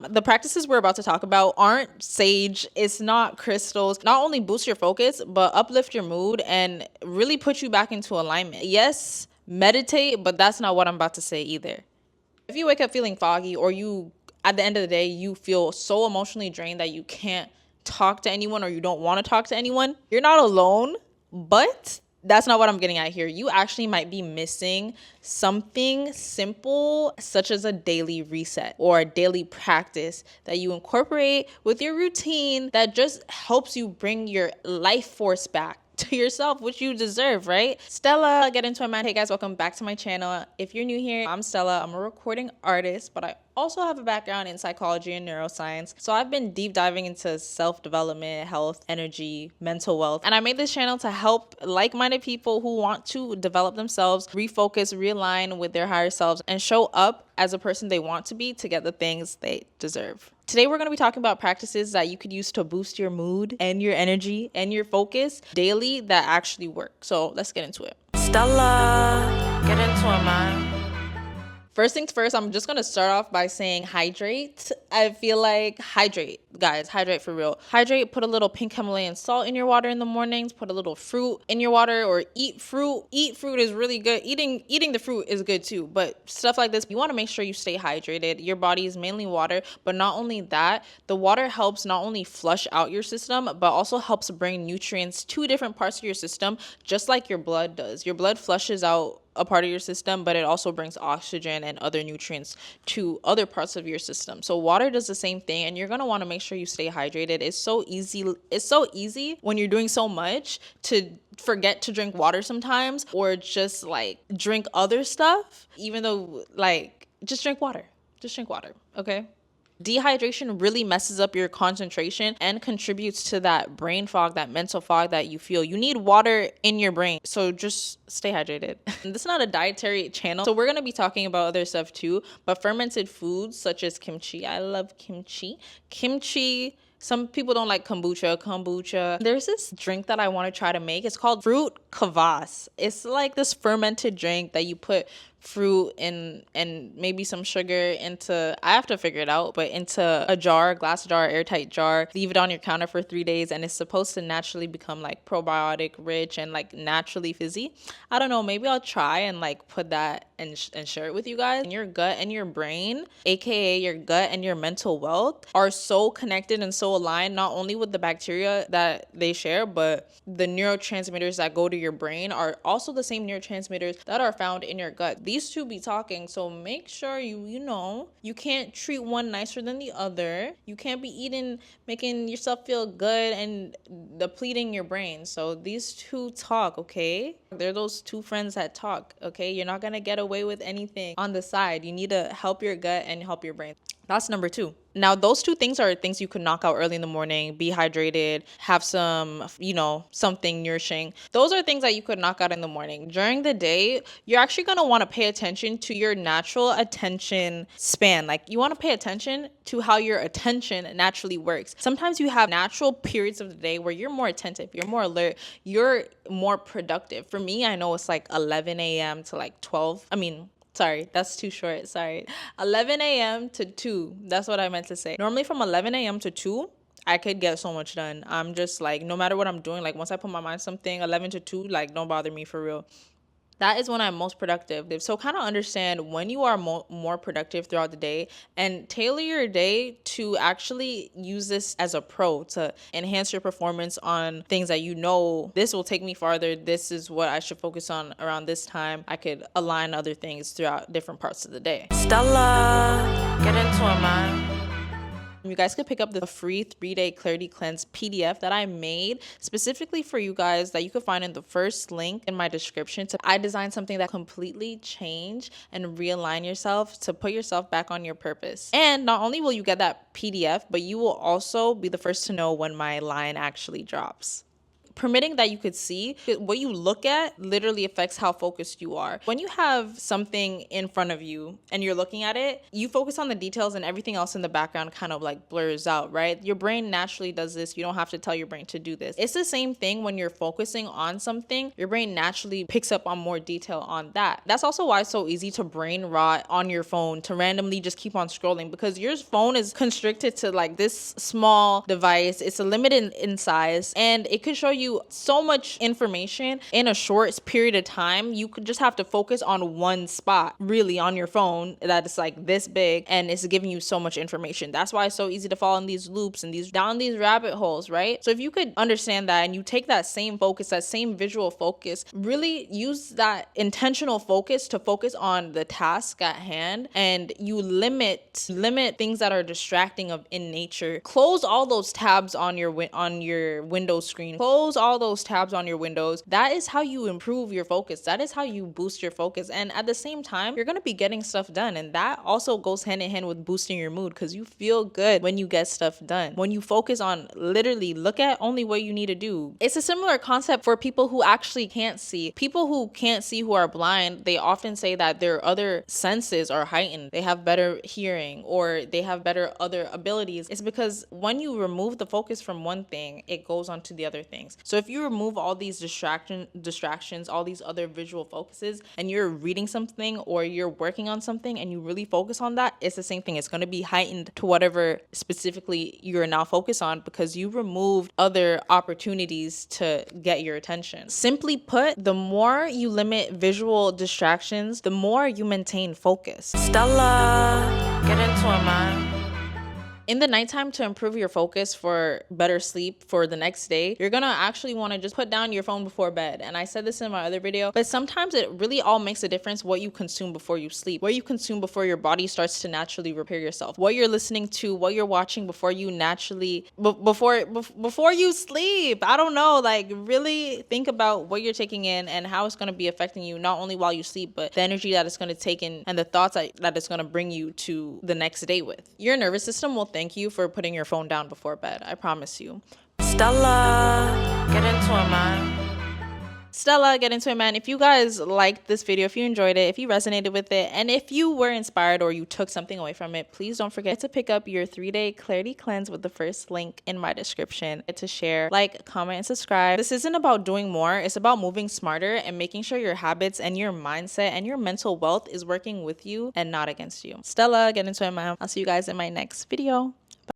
The practices we're about to talk about aren't sage, it's not crystals. Not only boost your focus, but uplift your mood and really put you back into alignment. Yes, meditate, but that's not what I'm about to say either. If you wake up feeling foggy, or you, at the end of the day, you feel so emotionally drained that you can't talk to anyone, or you don't want to talk to anyone, you're not alone. But that's not what I'm getting at here. You actually might be missing something simple, such as a daily reset or a daily practice that you incorporate with your routine that just helps you bring your life force back to yourself, which you deserve, right? Stella, get into it, man. Hey guys, welcome back to my channel. If you're new here, I'm Stella. I'm a recording artist, but I also have a background in psychology and neuroscience. So I've been deep diving into self-development, health, energy, mental wealth. And I made this channel to help like-minded people who want to develop themselves, refocus, realign with their higher selves, and show up as a person they want to be to get the things they deserve. Today, we're going to be talking about practices that you could use to boost your mood and your energy and your focus daily that actually work. So let's get into it. Stella, get into it, man. First things first, I'm just going to start off by saying hydrate. I feel like hydrate, guys, hydrate for real. Hydrate, put a little pink Himalayan salt in your water in the mornings, put a little fruit in your water, or eat fruit. Eat fruit is really good. Eating the fruit is good too, but stuff like this, you want to make sure you stay hydrated. Your body is mainly water, but not only that, the water helps not only flush out your system, but also helps bring nutrients to different parts of your system, just like your blood does. Your blood flushes out a part of your system, but it also brings oxygen and other nutrients to other parts of your system. So water does the same thing, and you're going to want to make sure you stay hydrated. It's so easy when you're doing so much to forget to drink water sometimes, or just like drink other stuff, even though like just drink water, okay? Dehydration really messes up your concentration and contributes to that brain fog, that mental fog that you feel. You need water in your brain, so just stay hydrated. This is not a dietary channel, so we're going to be talking about other stuff too, but fermented foods such as kimchi. I love kimchi. Some people don't like kombucha. There's this drink that I want to try to make. It's called fruit kvass. It's like this fermented drink that you put fruit in and maybe some sugar into, I have to figure it out, but into a jar, glass jar, airtight jar, leave it on your counter for 3 days, and it's supposed to naturally become like probiotic rich and like naturally fizzy. I don't know, maybe I'll try and like put that and share it with you guys. And your gut and your brain, aka your gut and your mental wealth, are so connected and so aligned, not only with the bacteria that they share, but the neurotransmitters that go to your brain are also the same neurotransmitters that are found in your gut. These two be talking, so make sure you can't treat one nicer than the other. You can't be making yourself feel good and depleting your brain. So these two talk, okay? They're those two friends that talk, okay? You're not gonna get away with anything on the side. You need to help your gut and help your brain. That's number 2. Now, those 2 things are things you could knock out early in the morning. Be hydrated, have some, something nourishing. Those are things that you could knock out in the morning. During the day, you're actually going to want to pay attention to your natural attention span. Like, you want to pay attention to how your attention naturally works. Sometimes you have natural periods of the day where you're more attentive, you're more alert, you're more productive. For me, I know it's like 11 a.m. to like 12. Sorry, that's too short. Sorry. 11 a.m. to 2. That's what I meant to say. Normally from 11 a.m. to 2, I could get so much done. I'm just like, no matter what I'm doing, like once I put my mind something, 11 to 2, like don't bother me for real. That is when I'm most productive. So kind of understand when you are more productive throughout the day, and tailor your day to actually use this as a pro to enhance your performance on things that this will take me farther. This is what I should focus on around this time. I could align other things throughout different parts of the day. Stella, get into it, man. You guys could pick up the free 3-day clarity cleanse PDF that I made specifically for you guys, that you could find in the first link in my description. I designed something that completely change and realign yourself to put yourself back on your purpose. And not only will you get that PDF, but you will also be the first to know when my line actually drops. permitting that you could see, what you look at literally affects how focused you are. When you have something in front of you and you're looking at it, you focus on the details and everything else in the background kind of like blurs out, right? Your brain naturally does this. You don't have to tell your brain to do this. It's the same thing when you're focusing on something. Your brain naturally picks up on more detail on that. That's also why it's so easy to brain rot on your phone, to randomly just keep on scrolling, because your phone is constricted to like this small device. It's limited in size, and it could show you so much information in a short period of time. You could just have to focus on one spot really on your phone that is like this big, and it's giving you so much information. That's why it's so easy to fall in these loops and down these rabbit holes, right? So if you could understand that and you take that same focus, that same visual focus, really use that intentional focus to focus on the task at hand, and you limit things that are distracting in nature. Close all those tabs on your Windows screen. Close all those tabs on your Windows. That is how you improve your focus. That is how you boost your focus. And at the same time, you're going to be getting stuff done. And that also goes hand in hand with boosting your mood, because you feel good when you get stuff done. When you focus on literally look at only what you need to do. It's a similar concept for people who actually can't see. People who can't see, who are blind, they often say that their other senses are heightened. They have better hearing or they have better other abilities. It's because when you remove the focus from one thing, it goes on to the other things. So if you remove all these distractions, all these other visual focuses, and you're reading something or you're working on something and you really focus on that, it's the same thing. It's going to be heightened to whatever specifically you're now focused on, because you removed other opportunities to get your attention. Simply put, the more you limit visual distractions, the more you maintain focus. Stella, get into it, man. In the nighttime, to improve your focus for better sleep for the next day, you're gonna actually want to just put down your phone before bed. And I said this in my other video, but sometimes it really all makes a difference what you consume before you sleep, what you consume before your body starts to naturally repair yourself, what you're listening to, what you're watching before you naturally, before you sleep. I don't know, like really think about what you're taking in and how it's gonna be affecting you, not only while you sleep, but the energy that it's gonna take in and the thoughts that it's gonna bring you to the next day with. Your nervous system will thank you for putting your phone down before bed. I promise you. Stella, get into it, man. Stella, get into it, man. If you guys liked this video, if you enjoyed it, if you resonated with it, and if you were inspired or you took something away from it, please don't forget to pick up your 3-day clarity cleanse with the first link in my description. To share, like, comment, and subscribe. This isn't about doing more. It's about moving smarter and making sure your habits and your mindset and your mental wealth is working with you and not against you. Stella, get into it, man. I'll see you guys in my next video.